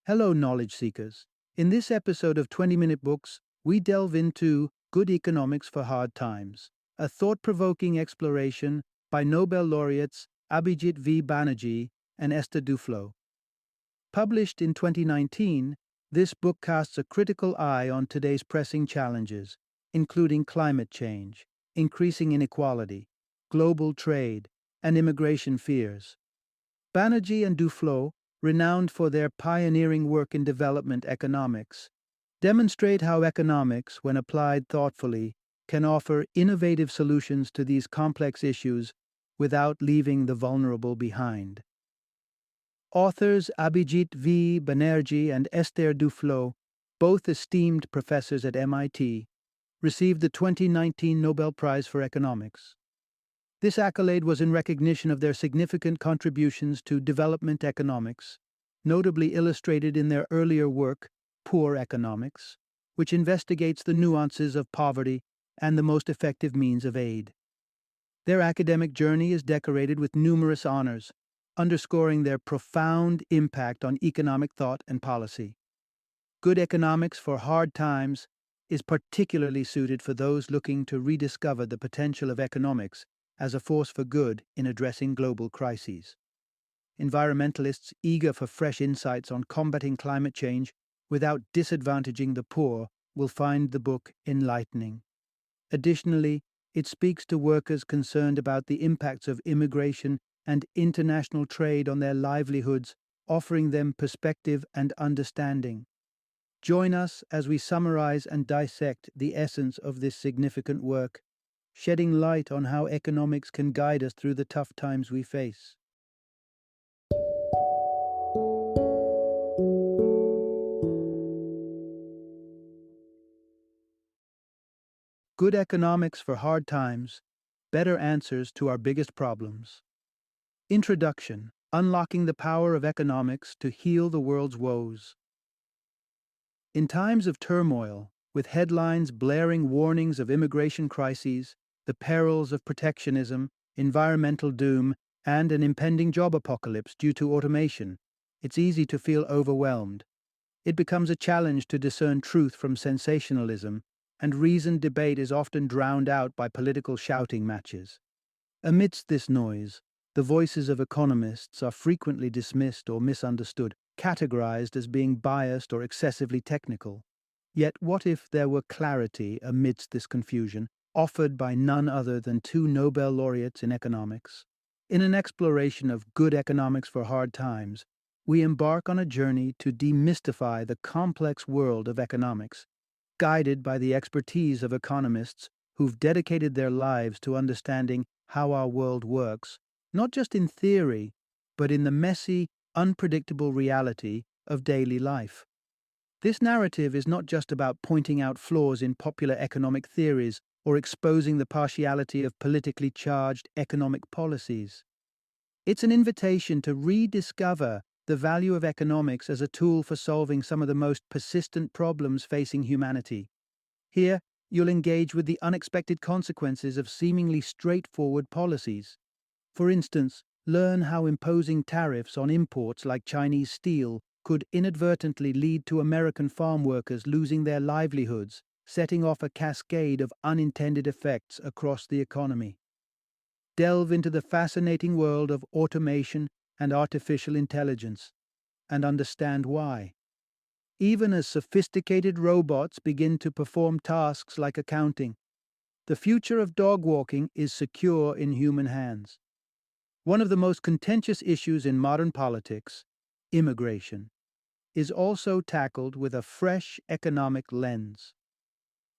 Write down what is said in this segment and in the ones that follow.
Hello, knowledge seekers. In this episode of 20-Minute Books, we delve into Good Economics for Hard Times, a thought-provoking exploration by Nobel laureates Abhijit Banerjee and Esther Duflo. Published in 2019, this book casts a critical eye on today's pressing challenges, including climate change, increasing inequality, global trade, and immigration fears. Banerjee and Duflo, renowned for their pioneering work in development economics, demonstrate how economics, when applied thoughtfully, can offer innovative solutions to these complex issues without leaving the vulnerable behind. Authors Abhijit Banerjee and Esther Duflo, both esteemed professors at MIT, received the 2019 Nobel Prize for Economics. This accolade was in recognition of their significant contributions to development economics, notably illustrated in their earlier work, Poor Economics, which investigates the nuances of poverty and the most effective means of aid. Their academic journey is decorated with numerous honors, underscoring their profound impact on economic thought and policy. Good Economics for Hard Times is particularly suited for those looking to rediscover the potential of economics as a force for good in addressing global crises. Environmentalists eager for fresh insights on combating climate change without disadvantaging the poor will find the book enlightening. Additionally, it speaks to workers concerned about the impacts of immigration and international trade on their livelihoods, offering them perspective and understanding. Join us as we summarize and dissect the essence of this significant work, shedding light on how economics can guide us through the tough times we face. Good Economics for Hard Times, Better Answers to Our Biggest Problems. Introduction: Unlocking the Power of Economics to Heal the World's Woes. In times of turmoil, with headlines blaring warnings of immigration crises, the perils of protectionism, environmental doom, and an impending job apocalypse due to automation, it's easy to feel overwhelmed. It becomes a challenge to discern truth from sensationalism, and reasoned debate is often drowned out by political shouting matches. Amidst this noise, the voices of economists are frequently dismissed or misunderstood, categorized as being biased or excessively technical. Yet what if there were clarity amidst this confusion, offered by none other than two Nobel laureates in economics? In an exploration of Good Economics for Hard Times, we embark on a journey to demystify the complex world of economics, guided by the expertise of economists who've dedicated their lives to understanding how our world works, not just in theory, but in the messy, unpredictable reality of daily life. This narrative is not just about pointing out flaws in popular economic theories or exposing the partiality of politically charged economic policies. It's an invitation to rediscover the value of economics as a tool for solving some of the most persistent problems facing humanity. Here, you'll engage with the unexpected consequences of seemingly straightforward policies. For instance, learn how imposing tariffs on imports like Chinese steel could inadvertently lead to American farm workers losing their livelihoods, setting off a cascade of unintended effects across the economy. Delve into the fascinating world of automation and artificial intelligence, and understand why. Even as sophisticated robots begin to perform tasks like accounting, the future of dog walking is secure in human hands. One of the most contentious issues in modern politics, immigration, is also tackled with a fresh economic lens.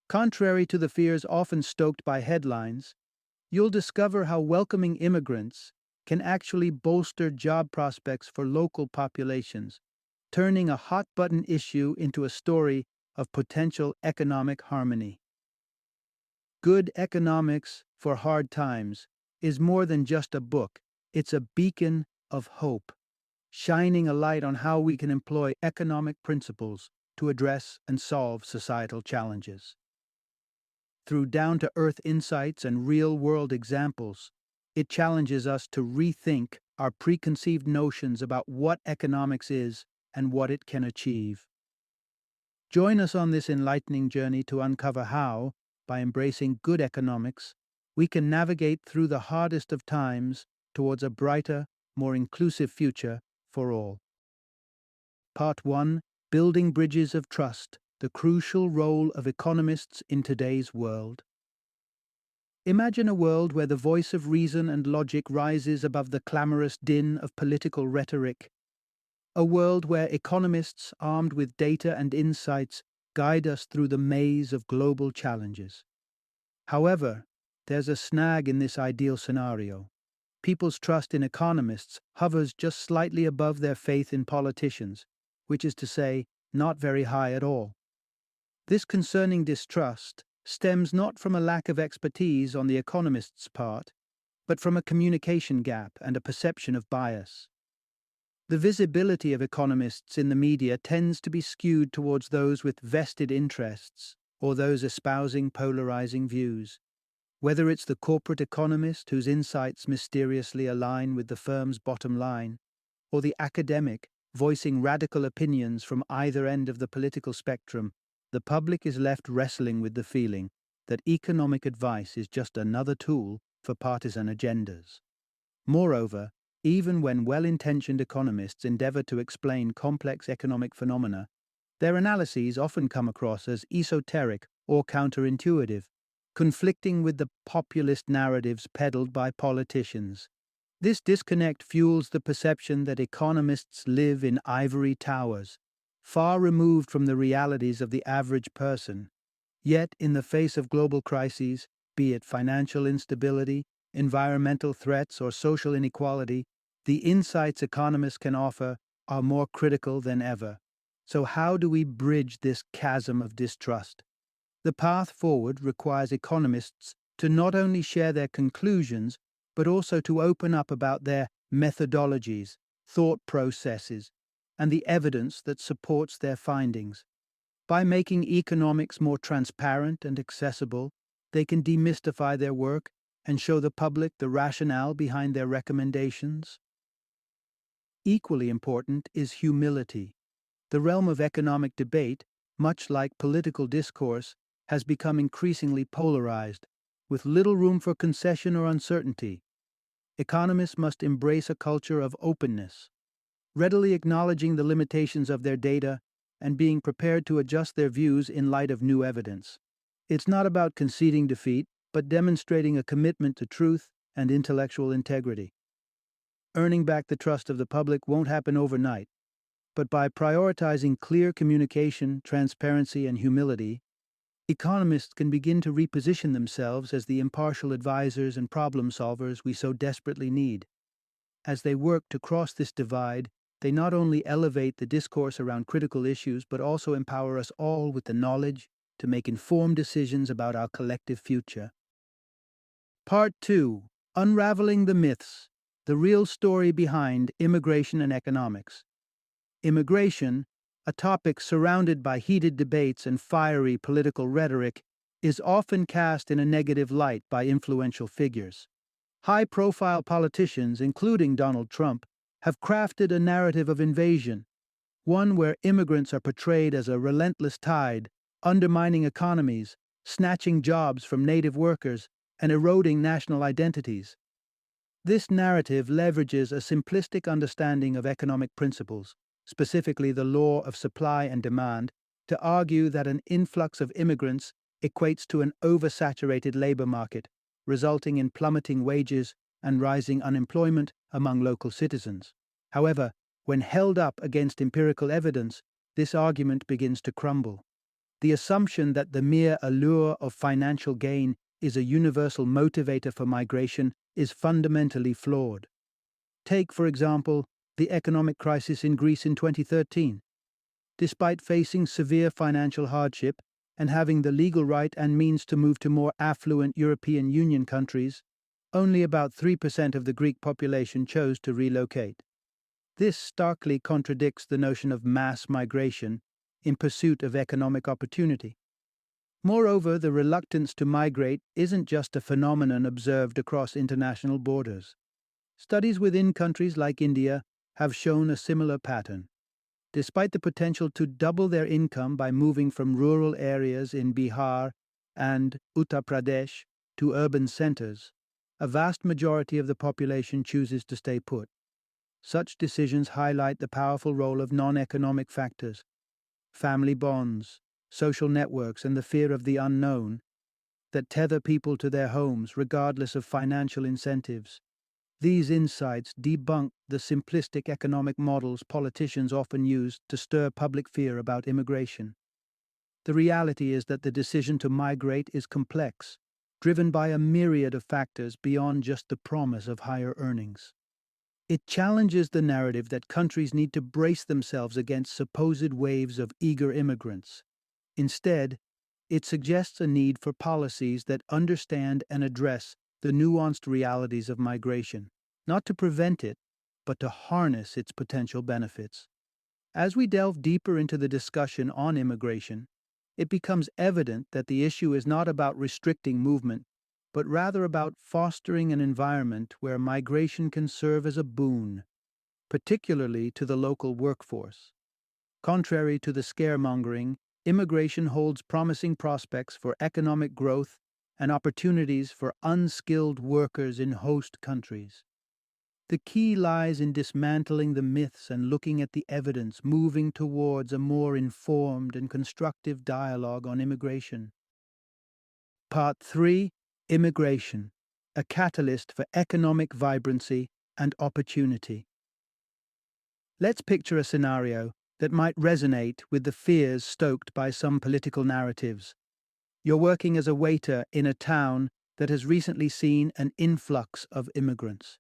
Contrary to the fears often stoked by headlines, you'll discover how welcoming immigrants can actually bolster job prospects for local populations, turning a hot-button issue into a story of potential economic harmony. Good Economics for Hard Times is more than just a book, it's a beacon of hope, shining a light on how we can employ economic principles to address and solve societal challenges. Through down-to-earth insights and real-world examples, it challenges us to rethink our preconceived notions about what economics is and what it can achieve. Join us on this enlightening journey to uncover how, by embracing good economics, we can navigate through the hardest of times towards a brighter, more inclusive future for all. Part 1: Building Bridges of Trust, the crucial role of economists in today's world. Imagine a world where the voice of reason and logic rises above the clamorous din of political rhetoric. A world where economists, armed with data and insights, guide us through the maze of global challenges. However, there's a snag in this ideal scenario. People's trust in economists hovers just slightly above their faith in politicians, which is to say, not very high at all. This concerning distrust stems not from a lack of expertise on the economist's part, but from a communication gap and a perception of bias. The visibility of economists in the media tends to be skewed towards those with vested interests or those espousing polarizing views. Whether it's the corporate economist whose insights mysteriously align with the firm's bottom line, or the academic voicing radical opinions from either end of the political spectrum, the public is left wrestling with the feeling that economic advice is just another tool for partisan agendas. Moreover, even when well-intentioned economists endeavor to explain complex economic phenomena, their analyses often come across as esoteric or counterintuitive, conflicting with the populist narratives peddled by politicians. This disconnect fuels the perception that economists live in ivory towers, far removed from the realities of the average person. Yet, in the face of global crises, be it financial instability, environmental threats, or social inequality, the insights economists can offer are more critical than ever. So how do we bridge this chasm of distrust? The path forward requires economists to not only share their conclusions, but also to open up about their methodologies, thought processes, and the evidence that supports their findings. By making economics more transparent and accessible, they can demystify their work and show the public the rationale behind their recommendations. Equally important is humility. The realm of economic debate, much like political discourse, has become increasingly polarized, with little room for concession or uncertainty. Economists must embrace a culture of openness, readily acknowledging the limitations of their data and being prepared to adjust their views in light of new evidence. It's not about conceding defeat, but demonstrating a commitment to truth and intellectual integrity. Earning back the trust of the public won't happen overnight, but by prioritizing clear communication, transparency, and humility, economists can begin to reposition themselves as the impartial advisors and problem solvers we so desperately need. As they work to cross this divide, they not only elevate the discourse around critical issues, but also empower us all with the knowledge to make informed decisions about our collective future. Part 2: Unraveling the Myths, the real story behind immigration and economics. Immigration, a topic surrounded by heated debates and fiery political rhetoric, is often cast in a negative light by influential figures. High-profile politicians, including Donald Trump, have crafted a narrative of invasion, one where immigrants are portrayed as a relentless tide, undermining economies, snatching jobs from native workers, and eroding national identities. This narrative leverages a simplistic understanding of economic principles, specifically the law of supply and demand, to argue that an influx of immigrants equates to an oversaturated labor market, resulting in plummeting wages and rising unemployment among local citizens. However, when held up against empirical evidence, this argument begins to crumble. The assumption that the mere allure of financial gain is a universal motivator for migration is fundamentally flawed. Take, for example, the economic crisis in Greece in 2013. Despite facing severe financial hardship and having the legal right and means to move to more affluent European Union countries, only about 3% of the Greek population chose to relocate. This starkly contradicts the notion of mass migration in pursuit of economic opportunity. Moreover, the reluctance to migrate isn't just a phenomenon observed across international borders. Studies within countries like India have shown a similar pattern. Despite the potential to double their income by moving from rural areas in Bihar and Uttar Pradesh to urban centers, a vast majority of the population chooses to stay put. Such decisions highlight the powerful role of non-economic factors, family bonds, social networks, and the fear of the unknown that tether people to their homes regardless of financial incentives. These insights debunk the simplistic economic models politicians often use to stir public fear about immigration. The reality is that the decision to migrate is complex, driven by a myriad of factors beyond just the promise of higher earnings. It challenges the narrative that countries need to brace themselves against supposed waves of eager immigrants. Instead, it suggests a need for policies that understand and address the nuanced realities of migration, not to prevent it, but to harness its potential benefits. As we delve deeper into the discussion on immigration, it becomes evident that the issue is not about restricting movement, but rather about fostering an environment where migration can serve as a boon, particularly to the local workforce. Contrary to the scaremongering, immigration holds promising prospects for economic growth and opportunities for unskilled workers in host countries. The key lies in dismantling the myths and looking at the evidence, moving towards a more informed and constructive dialogue on immigration. Part 3: Immigration, a catalyst for economic vibrancy and opportunity. Let's picture a scenario that might resonate with the fears stoked by some political narratives. You're working as a waiter in a town that has recently seen an influx of immigrants.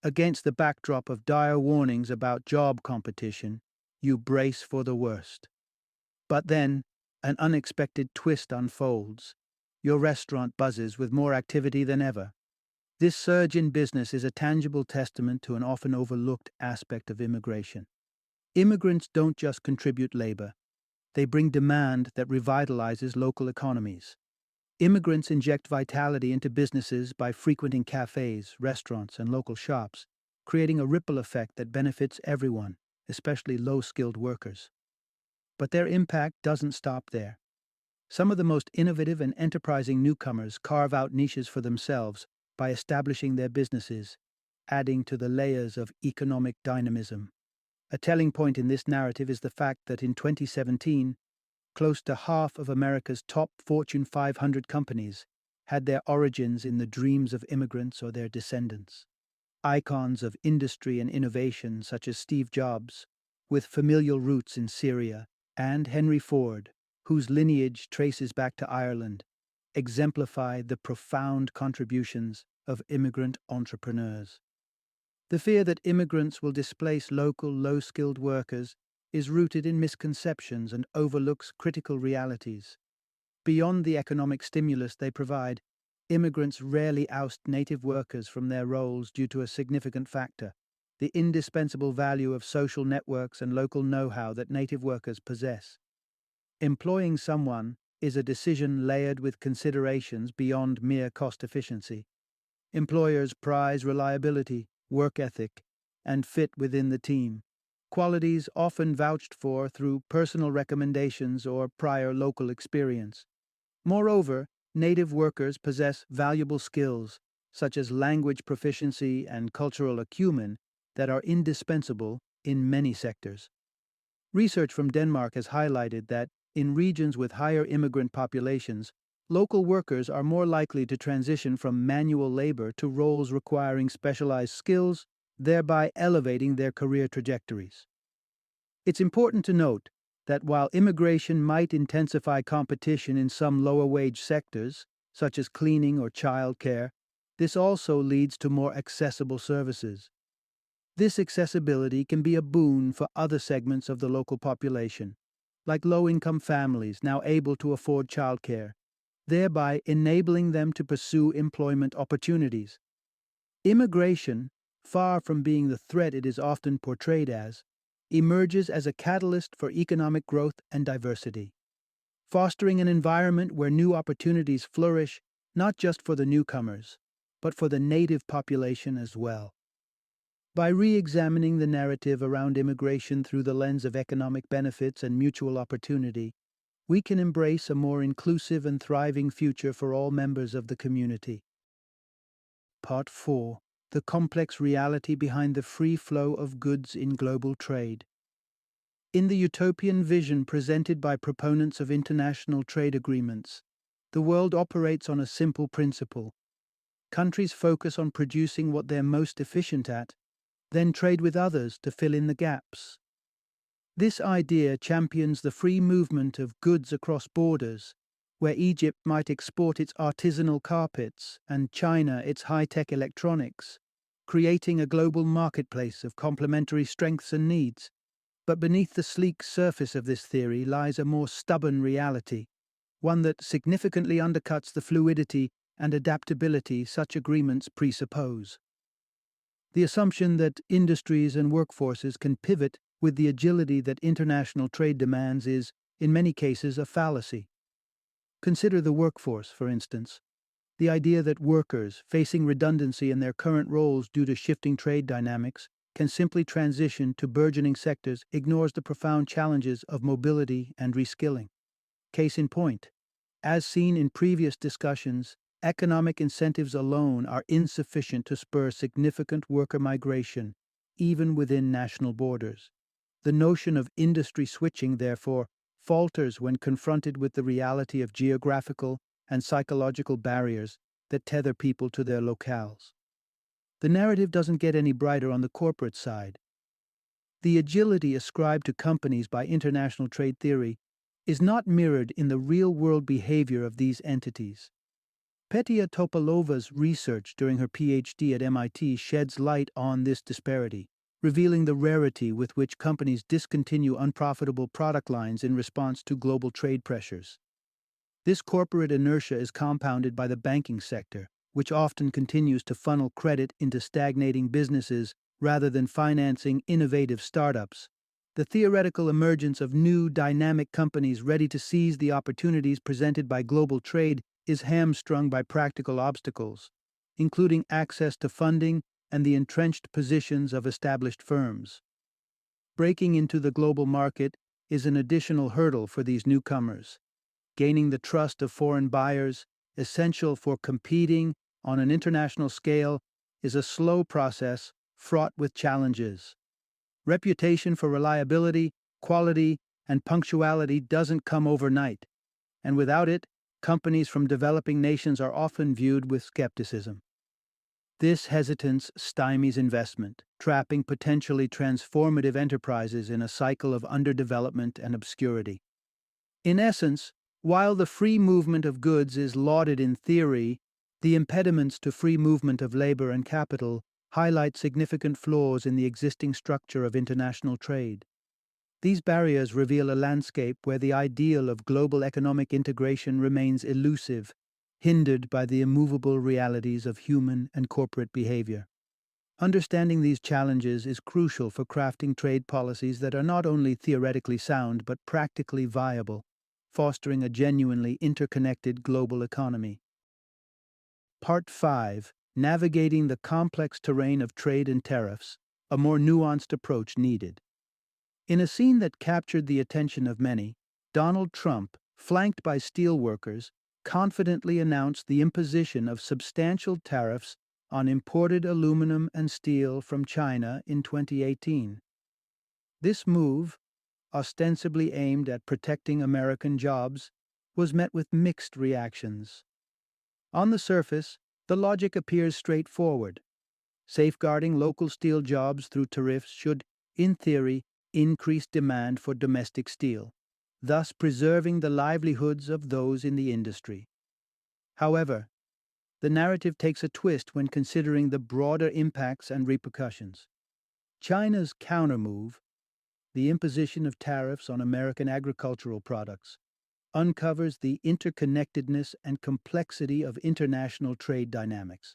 Against the backdrop of dire warnings about job competition, you brace for the worst. But then, an unexpected twist unfolds. Your restaurant buzzes with more activity than ever. This surge in business is a tangible testament to an often overlooked aspect of immigration. Immigrants don't just contribute labor, they bring demand that revitalizes local economies. Immigrants inject vitality into businesses by frequenting cafes, restaurants, and local shops, creating a ripple effect that benefits everyone, especially low-skilled workers. But their impact doesn't stop there. Some of the most innovative and enterprising newcomers carve out niches for themselves by establishing their businesses, adding to the layers of economic dynamism. A telling point in this narrative is the fact that in 2017, close to half of America's top Fortune 500 companies had their origins in the dreams of immigrants or their descendants. Icons of industry and innovation such as Steve Jobs, with familial roots in Syria, and Henry Ford, whose lineage traces back to Ireland, exemplify the profound contributions of immigrant entrepreneurs. The fear that immigrants will displace local, low-skilled workers is rooted in misconceptions and overlooks critical realities. Beyond the economic stimulus they provide, immigrants rarely oust native workers from their roles due to a significant factor: the indispensable value of social networks and local know-how that native workers possess. Employing someone is a decision layered with considerations beyond mere cost efficiency. Employers prize reliability, work ethic, and fit within the team, qualities often vouched for through personal recommendations or prior local experience. Moreover, native workers possess valuable skills, such as language proficiency and cultural acumen, that are indispensable in many sectors. Research from Denmark has highlighted that, in regions with higher immigrant populations, local workers are more likely to transition from manual labor to roles requiring specialized skills, thereby elevating their career trajectories. It's important to note that while immigration might intensify competition in some lower-wage sectors, such as cleaning or childcare, this also leads to more accessible services. This accessibility can be a boon for other segments of the local population, like low-income families now able to afford childcare, thereby enabling them to pursue employment opportunities. Immigration, far from being the threat it is often portrayed as, emerges as a catalyst for economic growth and diversity, fostering an environment where new opportunities flourish not just for the newcomers, but for the native population as well. By re-examining the narrative around immigration through the lens of economic benefits and mutual opportunity, we can embrace a more inclusive and thriving future for all members of the community. Part 4. The complex reality behind the free flow of goods in global trade. In the utopian vision presented by proponents of international trade agreements, the world operates on a simple principle. Countries focus on producing what they're most efficient at, then trade with others to fill in the gaps. This idea champions the free movement of goods across borders, where Egypt might export its artisanal carpets and China its high-tech electronics, creating a global marketplace of complementary strengths and needs. But beneath the sleek surface of this theory lies a more stubborn reality, one that significantly undercuts the fluidity and adaptability such agreements presuppose. The assumption that industries and workforces can pivot with the agility that international trade demands is, in many cases, a fallacy. Consider the workforce, for instance. The idea that workers, facing redundancy in their current roles due to shifting trade dynamics, can simply transition to burgeoning sectors ignores the profound challenges of mobility and reskilling. Case in point, as seen in previous discussions, economic incentives alone are insufficient to spur significant worker migration, even within national borders. The notion of industry switching, therefore, falters when confronted with the reality of geographical and psychological barriers that tether people to their locales. The narrative doesn't get any brighter on the corporate side. The agility ascribed to companies by international trade theory is not mirrored in the real-world behavior of these entities. Petya Topalova's research during her PhD at MIT sheds light on this disparity, revealing the rarity with which companies discontinue unprofitable product lines in response to global trade pressures. This corporate inertia is compounded by the banking sector, which often continues to funnel credit into stagnating businesses rather than financing innovative startups. The theoretical emergence of new, dynamic companies ready to seize the opportunities presented by global trade is hamstrung by practical obstacles, including access to funding and the entrenched positions of established firms. Breaking into the global market is an additional hurdle for these newcomers. Gaining the trust of foreign buyers, essential for competing on an international scale, is a slow process fraught with challenges. Reputation for reliability, quality, and punctuality doesn't come overnight, and without it, companies from developing nations are often viewed with skepticism. This hesitance stymies investment, trapping potentially transformative enterprises in a cycle of underdevelopment and obscurity. In essence, while the free movement of goods is lauded in theory, the impediments to free movement of labor and capital highlight significant flaws in the existing structure of international trade. These barriers reveal a landscape where the ideal of global economic integration remains elusive, hindered by the immovable realities of human and corporate behavior. Understanding these challenges is crucial for crafting trade policies that are not only theoretically sound but practically viable, fostering a genuinely interconnected global economy. Part 5. Navigating the complex terrain of trade and tariffs, a more nuanced approach needed. In a scene that captured the attention of many, Donald Trump, flanked by steelworkers, confidently announced the imposition of substantial tariffs on imported aluminum and steel from China in 2018. This move, ostensibly aimed at protecting American jobs, was met with mixed reactions. On the surface, the logic appears straightforward. Safeguarding local steel jobs through tariffs should, in theory, increase demand for domestic steel, thus preserving the livelihoods of those in the industry. However, the narrative takes a twist when considering the broader impacts and repercussions. China's countermove, the imposition of tariffs on American agricultural products, uncovers the interconnectedness and complexity of international trade dynamics.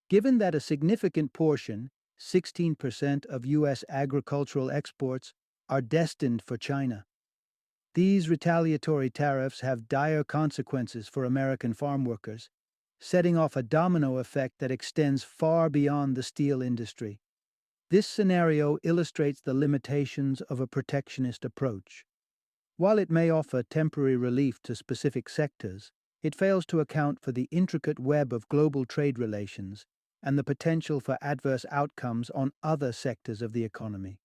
Given that a significant portion, 16% of U.S. agricultural exports, are destined for China, these retaliatory tariffs have dire consequences for American farm workers, setting off a domino effect that extends far beyond the steel industry. This scenario illustrates the limitations of a protectionist approach. While it may offer temporary relief to specific sectors, it fails to account for the intricate web of global trade relations and the potential for adverse outcomes on other sectors of the economy.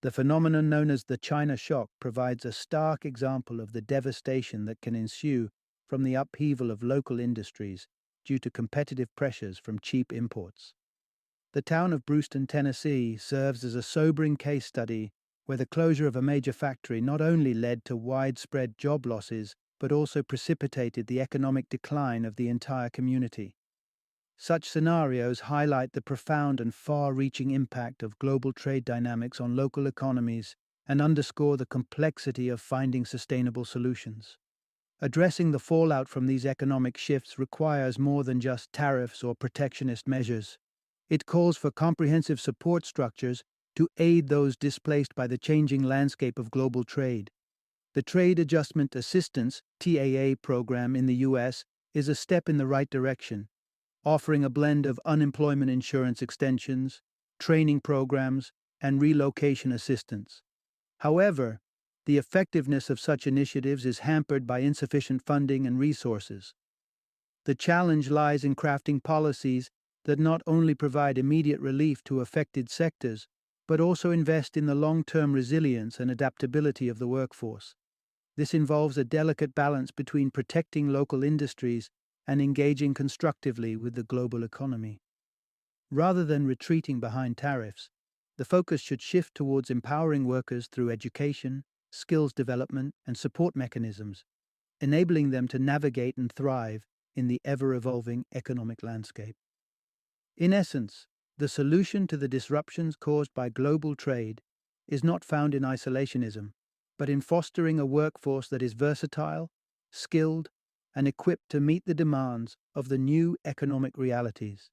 The phenomenon known as the China shock provides a stark example of the devastation that can ensue from the upheaval of local industries due to competitive pressures from cheap imports. The town of Brewston, Tennessee, serves as a sobering case study where the closure of a major factory not only led to widespread job losses but also precipitated the economic decline of the entire community. Such scenarios highlight the profound and far-reaching impact of global trade dynamics on local economies and underscore the complexity of finding sustainable solutions. Addressing the fallout from these economic shifts requires more than just tariffs or protectionist measures. It calls for comprehensive support structures to aid those displaced by the changing landscape of global trade. The Trade Adjustment Assistance (TAA) program in the U.S. is a step in the right direction, offering a blend of unemployment insurance extensions, training programs, and relocation assistance. However, the effectiveness of such initiatives is hampered by insufficient funding and resources. The challenge lies in crafting policies that not only provide immediate relief to affected sectors, but also invest in the long-term resilience and adaptability of the workforce. This involves a delicate balance between protecting local industries and engaging constructively with the global economy. Rather than retreating behind tariffs, the focus should shift towards empowering workers through education, skills development, and support mechanisms, enabling them to navigate and thrive in the ever-evolving economic landscape. In essence, the solution to the disruptions caused by global trade is not found in isolationism, but in fostering a workforce that is versatile, skilled, and equipped to meet the demands of the new economic realities.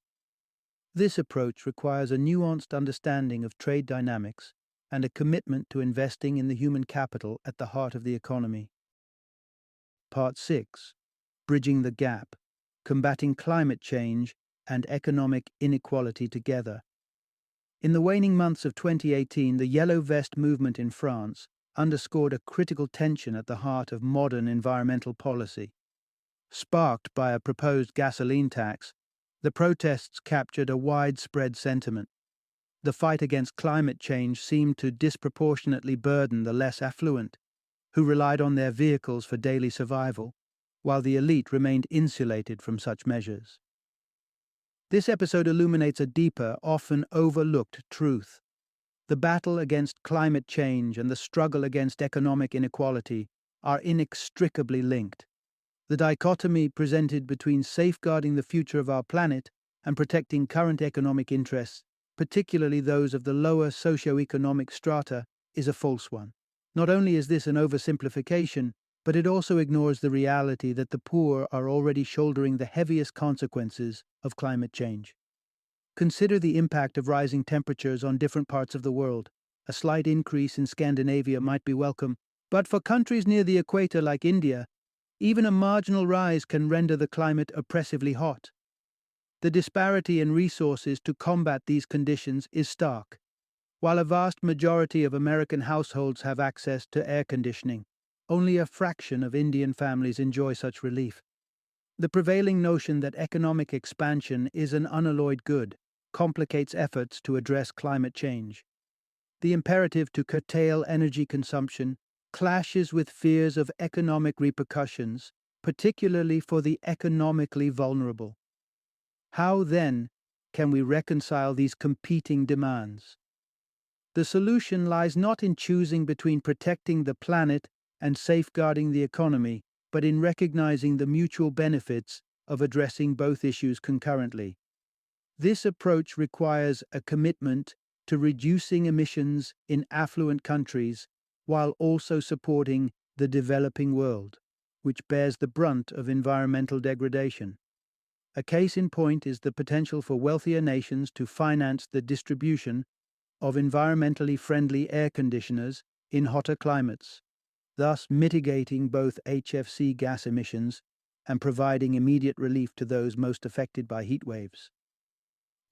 This approach requires a nuanced understanding of trade dynamics and a commitment to investing in the human capital at the heart of the economy. Part 6. Bridging the Gap, Combating Climate Change and Economic Inequality Together. In the waning months of 2018, the Yellow Vest movement in France underscored a critical tension at the heart of modern environmental policy. Sparked by a proposed gasoline tax, the protests captured a widespread sentiment. The fight against climate change seemed to disproportionately burden the less affluent, who relied on their vehicles for daily survival, while the elite remained insulated from such measures. This episode illuminates a deeper, often overlooked truth. The battle against climate change and the struggle against economic inequality are inextricably linked. The dichotomy presented between safeguarding the future of our planet and protecting current economic interests, particularly those of the lower socio-economic strata, is a false one. Not only is this an oversimplification, but it also ignores the reality that the poor are already shouldering the heaviest consequences of climate change. Consider the impact of rising temperatures on different parts of the world. A slight increase in Scandinavia might be welcome, but for countries near the equator like India, even a marginal rise can render the climate oppressively hot. The disparity in resources to combat these conditions is stark. While a vast majority of American households have access to air conditioning, only a fraction of Indian families enjoy such relief. The prevailing notion that economic expansion is an unalloyed good complicates efforts to address climate change. The imperative to curtail energy consumption clashes with fears of economic repercussions, particularly for the economically vulnerable. How, then, can we reconcile these competing demands? The solution lies not in choosing between protecting the planet and safeguarding the economy, but in recognizing the mutual benefits of addressing both issues concurrently. This approach requires a commitment to reducing emissions in affluent countries while also supporting the developing world, which bears the brunt of environmental degradation. A case in point is the potential for wealthier nations to finance the distribution of environmentally friendly air conditioners in hotter climates, thus mitigating both HFC gas emissions and providing immediate relief to those most affected by heat waves.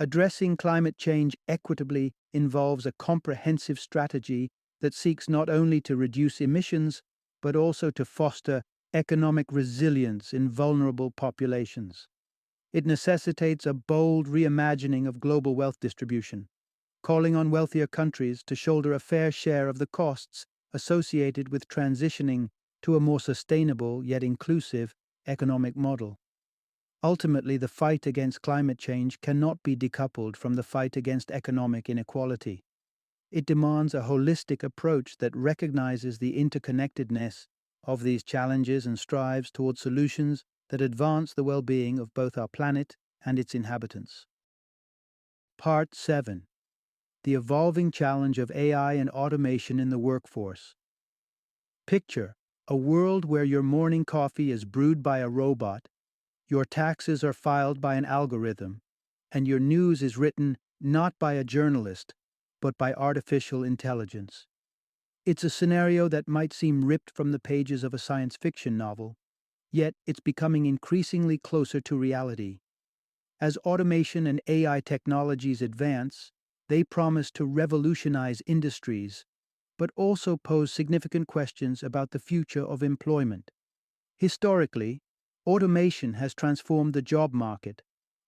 Addressing climate change equitably involves a comprehensive strategy that seeks not only to reduce emissions, but also to foster economic resilience in vulnerable populations. It necessitates a bold reimagining of global wealth distribution, calling on wealthier countries to shoulder a fair share of the costs associated with transitioning to a more sustainable yet inclusive economic model. Ultimately, the fight against climate change cannot be decoupled from the fight against economic inequality. It demands a holistic approach that recognizes the interconnectedness of these challenges and strives towards solutions that advance the well being of both our planet and its inhabitants. Part 7: The evolving challenge of AI and automation in the workforce. Picture a world where your morning coffee is brewed by a robot, your taxes are filed by an algorithm, and your news is written not by a journalist, but by artificial intelligence. It's a scenario that might seem ripped from the pages of a science fiction novel, yet it's becoming increasingly closer to reality. As automation and AI technologies advance, they promise to revolutionize industries, but also pose significant questions about the future of employment. Historically, automation has transformed the job market,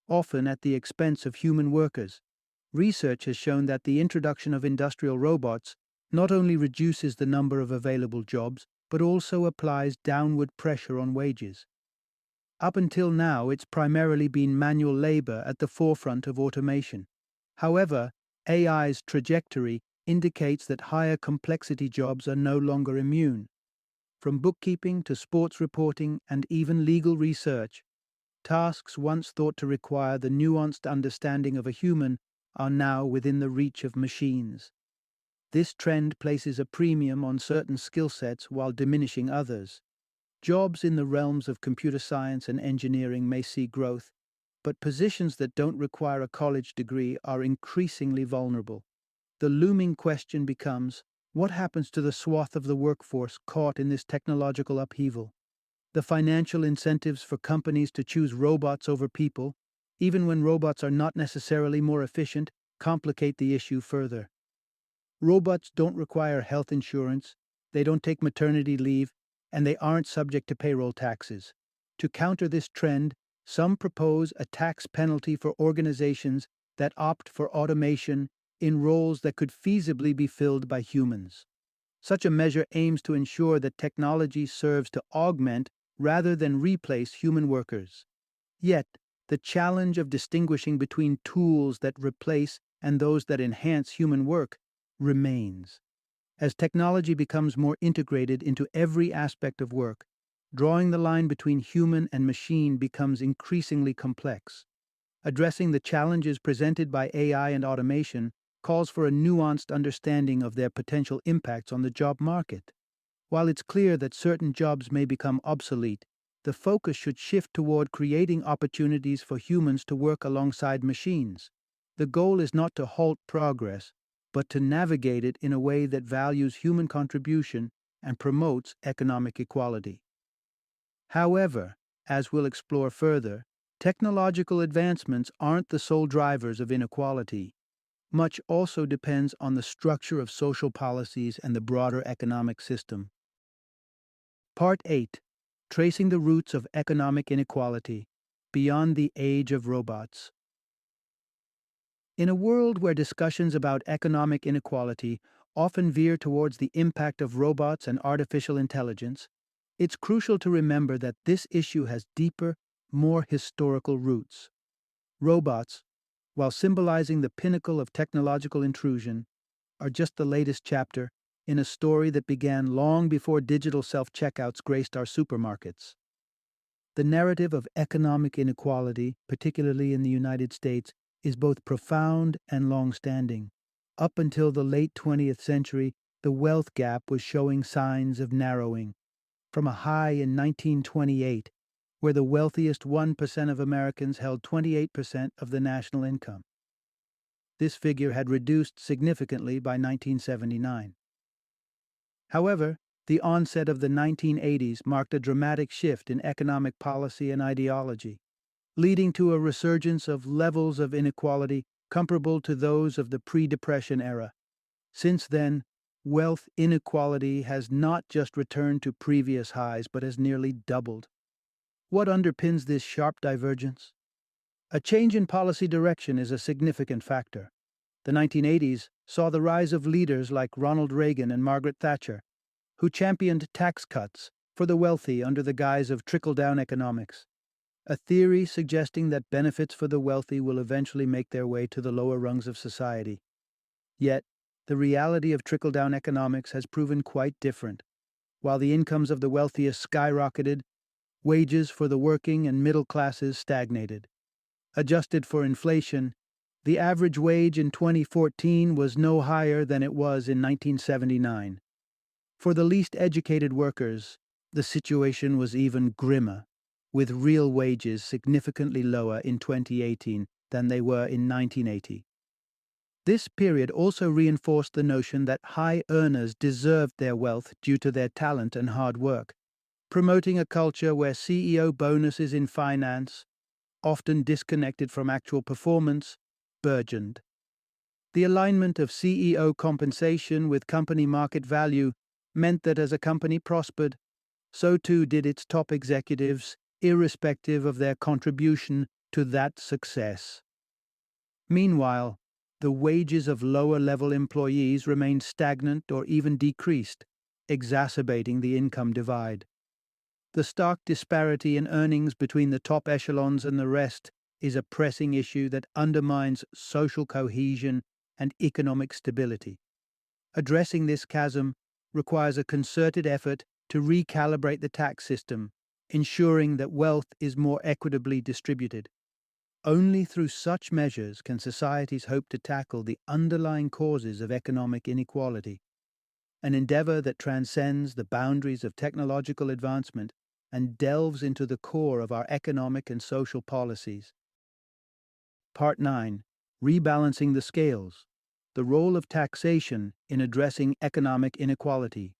often at the expense of human workers. Research has shown that the introduction of industrial robots not only reduces the number of available jobs, but also applies downward pressure on wages. Up until now, it's primarily been manual labor at the forefront of automation. However, AI's trajectory indicates that higher complexity jobs are no longer immune. From bookkeeping to sports reporting and even legal research, tasks once thought to require the nuanced understanding of a human are now within the reach of machines. This trend places a premium on certain skill sets while diminishing others. Jobs in the realms of computer science and engineering may see growth, but positions that don't require a college degree are increasingly vulnerable. The looming question becomes, what happens to the swath of the workforce caught in this technological upheaval? The financial incentives for companies to choose robots over people, even when robots are not necessarily more efficient, complicate the issue further. Robots don't require health insurance, they don't take maternity leave, and they aren't subject to payroll taxes. To counter this trend, some propose a tax penalty for organizations that opt for automation in roles that could feasibly be filled by humans. Such a measure aims to ensure that technology serves to augment rather than replace human workers. Yet, the challenge of distinguishing between tools that replace and those that enhance human work remains. As technology becomes more integrated into every aspect of work, drawing the line between human and machine becomes increasingly complex. Addressing the challenges presented by AI and automation calls for a nuanced understanding of their potential impacts on the job market. While it's clear that certain jobs may become obsolete, the focus should shift toward creating opportunities for humans to work alongside machines. The goal is not to halt progress, but to navigate it in a way that values human contribution and promotes economic equality. However, as we'll explore further, technological advancements aren't the sole drivers of inequality. Much also depends on the structure of social policies and the broader economic system. Part 8: Tracing the Roots of Economic Inequality Beyond the Age of Robots. In a world where discussions about economic inequality often veer towards the impact of robots and artificial intelligence, it's crucial to remember that this issue has deeper, more historical roots. Robots, while symbolizing the pinnacle of technological intrusion, are just the latest chapter in a story that began long before digital self-checkouts graced our supermarkets. The narrative of economic inequality, particularly in the United States, is both profound and long-standing. Up until the late 20th century, the wealth gap was showing signs of narrowing. From a high in 1928, where the wealthiest 1% of Americans held 28% of the national income. This figure had reduced significantly by 1979. However, the onset of the 1980s marked a dramatic shift in economic policy and ideology. leading to a resurgence of levels of inequality comparable to those of the pre-Depression era. Since then, wealth inequality has not just returned to previous highs but has nearly doubled. What underpins this sharp divergence? A change in policy direction is a significant factor. The 1980s saw the rise of leaders like Ronald Reagan and Margaret Thatcher, who championed tax cuts for the wealthy under the guise of trickle-down economics, a theory suggesting that benefits for the wealthy will eventually make their way to the lower rungs of society. Yet, the reality of trickle-down economics has proven quite different. While the incomes of the wealthiest skyrocketed, wages for the working and middle classes stagnated. Adjusted for inflation, the average wage in 2014 was no higher than it was in 1979. For the least educated workers, the situation was even grimmer, with real wages significantly lower in 2018 than they were in 1980. This period also reinforced the notion that high earners deserved their wealth due to their talent and hard work, promoting a culture where CEO bonuses in finance, often disconnected from actual performance, burgeoned. The alignment of CEO compensation with company market value meant that as a company prospered, so too did its top executives, irrespective of their contribution to that success. Meanwhile, the wages of lower-level employees remained stagnant or even decreased, exacerbating the income divide. The stark disparity in earnings between the top echelons and the rest is a pressing issue that undermines social cohesion and economic stability. Addressing this chasm requires a concerted effort to recalibrate the tax system, ensuring that wealth is more equitably distributed. Only through such measures can societies hope to tackle the underlying causes of economic inequality, an endeavor that transcends the boundaries of technological advancement and delves into the core of our economic and social policies. Part 9. Rebalancing the Scales. The Role of Taxation in Addressing Economic Inequality.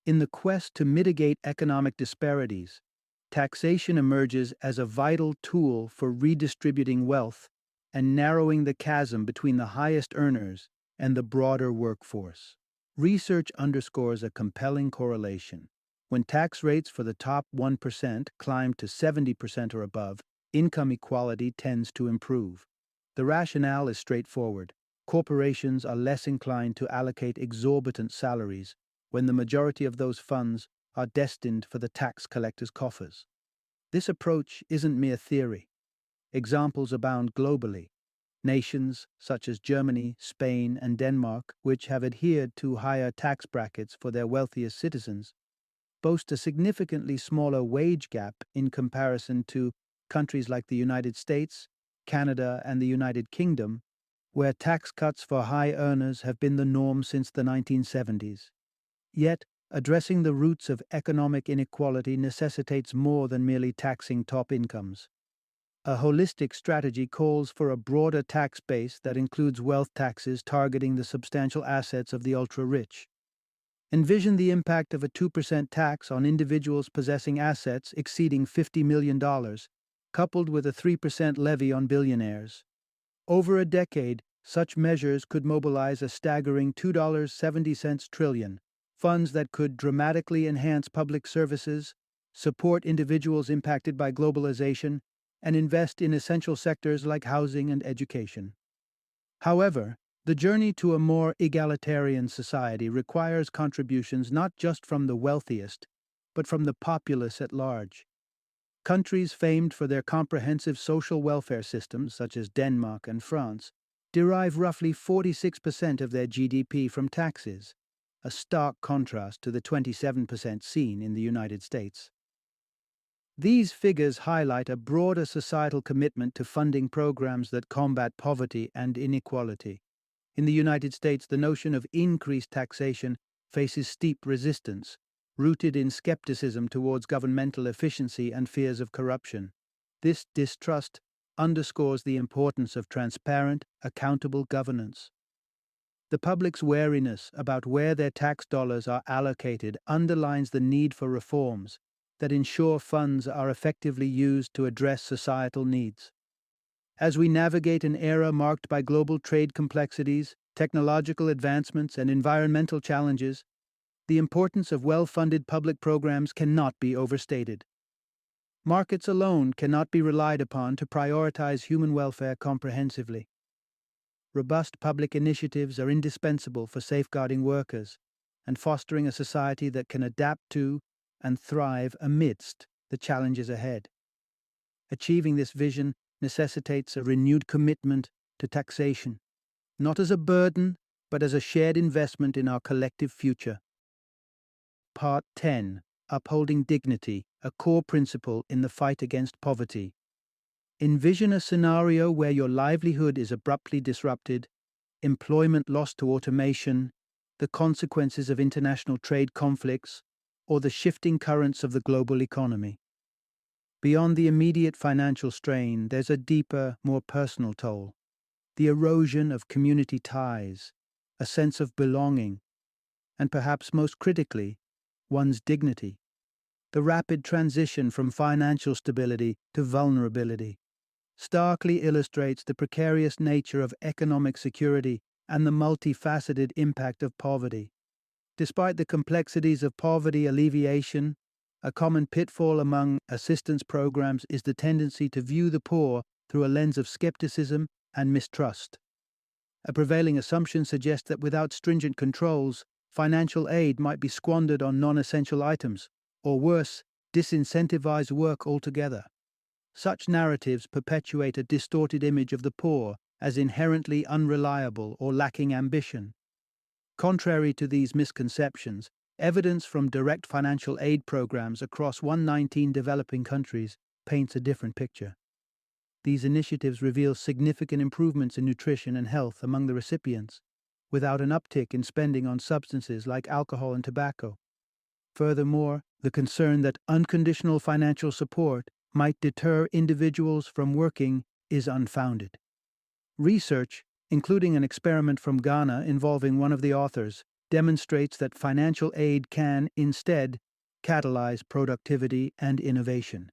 In the quest to mitigate economic disparities, taxation emerges as a vital tool for redistributing wealth and narrowing the chasm between the highest earners and the broader workforce. Research underscores a compelling correlation. When tax rates for the top 1% climb to 70% or above, income equality tends to improve. The rationale is straightforward. Corporations are less inclined to allocate exorbitant salaries when the majority of those funds are destined for the tax collectors' coffers. This approach isn't mere theory. Examples abound globally. Nations such as Germany, Spain, and Denmark, which have adhered to higher tax brackets for their wealthiest citizens, boast a significantly smaller wage gap in comparison to countries like the United States, Canada, and the United Kingdom, where tax cuts for high earners have been the norm since the 1970s. Yet, addressing the roots of economic inequality necessitates more than merely taxing top incomes. A holistic strategy calls for a broader tax base that includes wealth taxes targeting the substantial assets of the ultra-rich. Envision the impact of a 2% tax on individuals possessing assets exceeding $50 million, coupled with a 3% levy on billionaires. Over a decade, such measures could mobilize a staggering $2.70 trillion, funds that could dramatically enhance public services, support individuals impacted by globalization, and invest in essential sectors like housing and education. However, the journey to a more egalitarian society requires contributions not just from the wealthiest, but from the populace at large. Countries famed for their comprehensive social welfare systems, such as Denmark and France, derive roughly 46% of their GDP from taxes, a stark contrast to the 27% seen in the United States. These figures highlight a broader societal commitment to funding programs that combat poverty and inequality. In the United States, the notion of increased taxation faces steep resistance, rooted in skepticism towards governmental efficiency and fears of corruption. This distrust underscores the importance of transparent, accountable governance. The public's wariness about where their tax dollars are allocated underlines the need for reforms that ensure funds are effectively used to address societal needs. As we navigate an era marked by global trade complexities, technological advancements, and environmental challenges, the importance of well-funded public programs cannot be overstated. Markets alone cannot be relied upon to prioritize human welfare comprehensively. Robust public initiatives are indispensable for safeguarding workers and fostering a society that can adapt to and thrive amidst the challenges ahead. Achieving this vision necessitates a renewed commitment to taxation, not as a burden, but as a shared investment in our collective future. Part 10. Upholding Dignity, a core principle in the fight against poverty. Envision a scenario where your livelihood is abruptly disrupted, employment lost to automation, the consequences of international trade conflicts, or the shifting currents of the global economy. Beyond the immediate financial strain, there's a deeper, more personal toll. The erosion of community ties, a sense of belonging, and perhaps most critically, one's dignity. The rapid transition from financial stability to vulnerability starkly illustrates the precarious nature of economic security and the multifaceted impact of poverty. Despite the complexities of poverty alleviation, a common pitfall among assistance programs is the tendency to view the poor through a lens of skepticism and mistrust. A prevailing assumption suggests that without stringent controls, financial aid might be squandered on non-essential items, or worse, disincentivize work altogether. Such narratives perpetuate a distorted image of the poor as inherently unreliable or lacking ambition. Contrary to these misconceptions, evidence from direct financial aid programs across 119 developing countries paints a different picture. These initiatives reveal significant improvements in nutrition and health among the recipients, without an uptick in spending on substances like alcohol and tobacco. Furthermore, the concern that unconditional financial support might deter individuals from working is unfounded. Research, including an experiment from Ghana involving one of the authors, demonstrates that financial aid can, instead, catalyze productivity and innovation.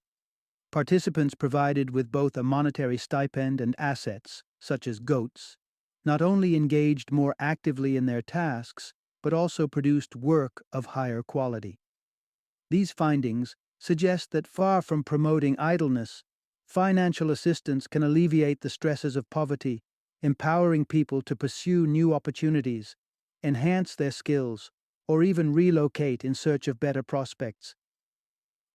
Participants provided with both a monetary stipend and assets, such as goats, not only engaged more actively in their tasks, but also produced work of higher quality. These findings suggest that far from promoting idleness, financial assistance can alleviate the stresses of poverty, empowering people to pursue new opportunities, enhance their skills, or even relocate in search of better prospects.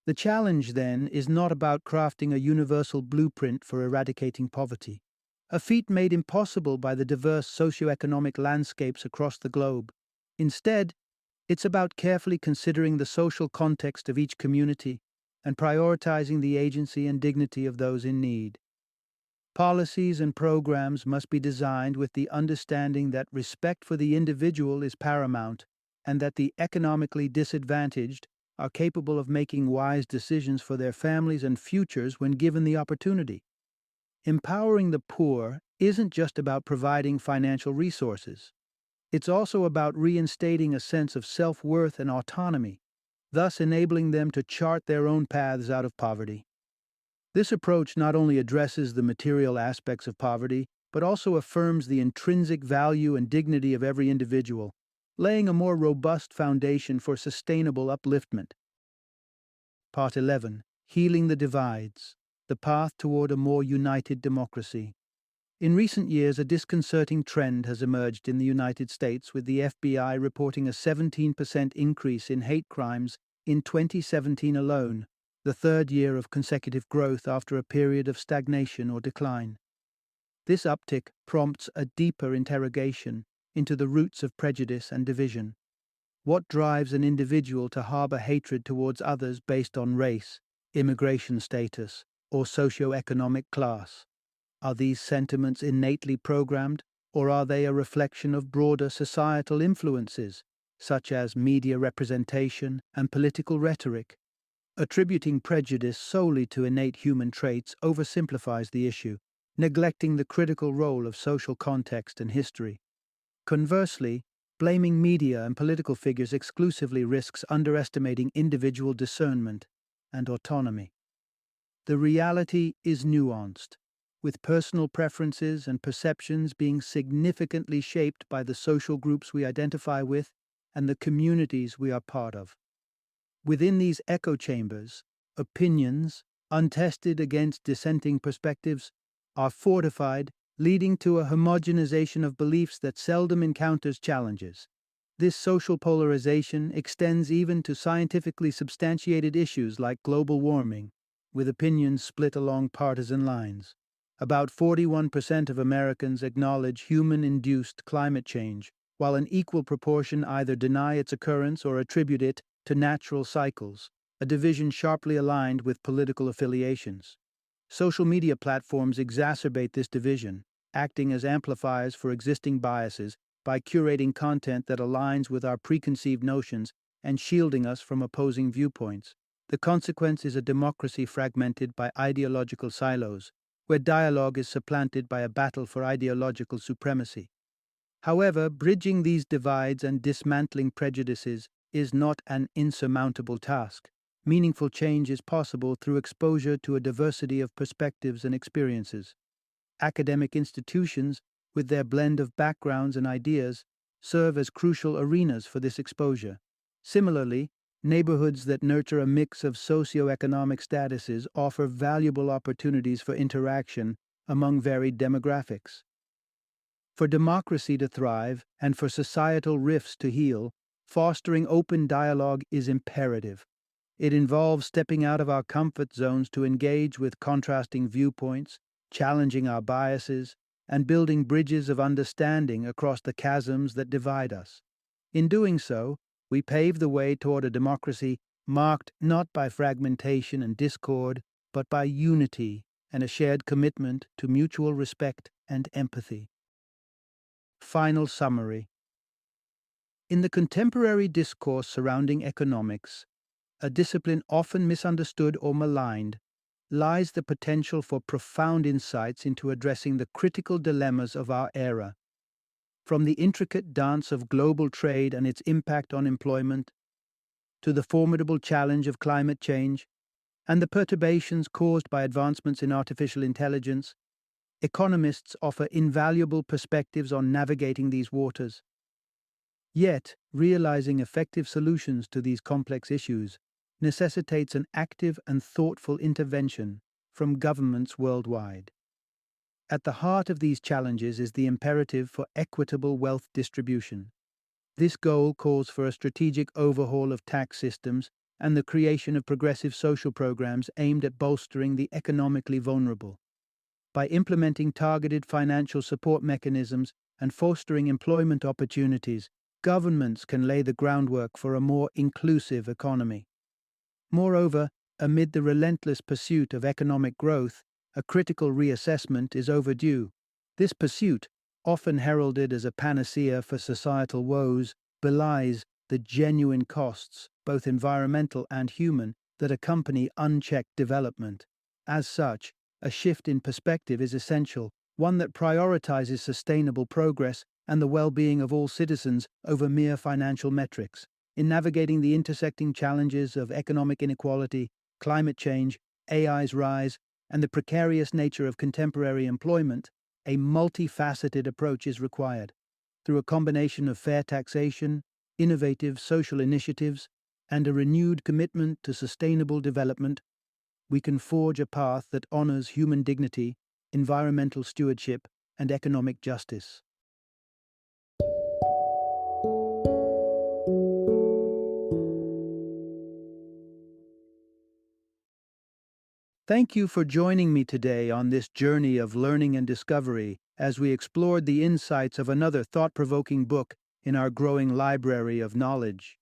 The challenge, then, is not about crafting a universal blueprint for eradicating poverty, a feat made impossible by the diverse socioeconomic landscapes across the globe. Instead, it's about carefully considering the social context of each community and prioritizing the agency and dignity of those in need. Policies and programs must be designed with the understanding that respect for the individual is paramount and that the economically disadvantaged are capable of making wise decisions for their families and futures when given the opportunity. Empowering the poor isn't just about providing financial resources. It's also about reinstating a sense of self-worth and autonomy, thus enabling them to chart their own paths out of poverty. This approach not only addresses the material aspects of poverty, but also affirms the intrinsic value and dignity of every individual, laying a more robust foundation for sustainable upliftment. Part 11. Healing the Divides, the Path Toward a More United Democracy. In recent years, a disconcerting trend has emerged in the United States, with the FBI reporting a 17% increase in hate crimes in 2017 alone, the third year of consecutive growth after a period of stagnation or decline. This uptick prompts a deeper interrogation into the roots of prejudice and division. What drives an individual to harbor hatred towards others based on race, immigration status, or socioeconomic class? Are these sentiments innately programmed, or are they a reflection of broader societal influences, such as media representation and political rhetoric? Attributing prejudice solely to innate human traits oversimplifies the issue, neglecting the critical role of social context and history. Conversely, blaming media and political figures exclusively risks underestimating individual discernment and autonomy. The reality is nuanced, with personal preferences and perceptions being significantly shaped by the social groups we identify with and the communities we are part of. Within these echo chambers, opinions, untested against dissenting perspectives, are fortified, leading to a homogenization of beliefs that seldom encounters challenges. This social polarization extends even to scientifically substantiated issues like global warming, with opinions split along partisan lines. About 41% of Americans acknowledge human-induced climate change, while an equal proportion either deny its occurrence or attribute it to natural cycles, a division sharply aligned with political affiliations. Social media platforms exacerbate this division, acting as amplifiers for existing biases by curating content that aligns with our preconceived notions and shielding us from opposing viewpoints. The consequence is a democracy fragmented by ideological silos, where dialogue is supplanted by a battle for ideological supremacy. However, bridging these divides and dismantling prejudices is not an insurmountable task. Meaningful change is possible through exposure to a diversity of perspectives and experiences. Academic institutions, with their blend of backgrounds and ideas, serve as crucial arenas for this exposure. Similarly, neighborhoods that nurture a mix of socioeconomic statuses offer valuable opportunities for interaction among varied demographics. For democracy to thrive and for societal rifts to heal, fostering open dialogue is imperative. It involves stepping out of our comfort zones to engage with contrasting viewpoints, challenging our biases, and building bridges of understanding across the chasms that divide us. In doing so, we pave the way toward a democracy marked not by fragmentation and discord, but by unity and a shared commitment to mutual respect and empathy. Final summary. In the contemporary discourse surrounding economics, a discipline often misunderstood or maligned, lies the potential for profound insights into addressing the critical dilemmas of our era. From the intricate dance of global trade and its impact on employment, to the formidable challenge of climate change, and the perturbations caused by advancements in artificial intelligence, economists offer invaluable perspectives on navigating these waters. Yet, realizing effective solutions to these complex issues necessitates an active and thoughtful intervention from governments worldwide. At the heart of these challenges is the imperative for equitable wealth distribution. This goal calls for a strategic overhaul of tax systems and the creation of progressive social programs aimed at bolstering the economically vulnerable. By implementing targeted financial support mechanisms and fostering employment opportunities, governments can lay the groundwork for a more inclusive economy. Moreover, amid the relentless pursuit of economic growth, a critical reassessment is overdue. This pursuit, often heralded as a panacea for societal woes, belies the genuine costs, both environmental and human, that accompany unchecked development. As such, a shift in perspective is essential, one that prioritizes sustainable progress and the well-being of all citizens over mere financial metrics. In navigating the intersecting challenges of economic inequality, climate change, AI's rise, and the precarious nature of contemporary employment, a multifaceted approach is required. Through a combination of fair taxation, innovative social initiatives, and a renewed commitment to sustainable development, we can forge a path that honors human dignity, environmental stewardship, and economic justice. Thank you for joining me today on this journey of learning and discovery as we explored the insights of another thought-provoking book in our growing library of knowledge.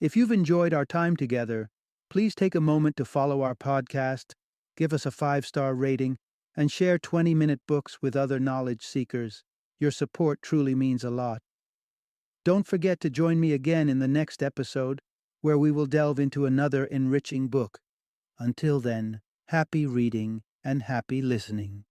If you've enjoyed our time together, please take a moment to follow our podcast, give us a 5-star rating, and share 20-minute books with other knowledge seekers. Your support truly means a lot. Don't forget to join me again in the next episode, where we will delve into another enriching book. Until then, happy reading and happy listening.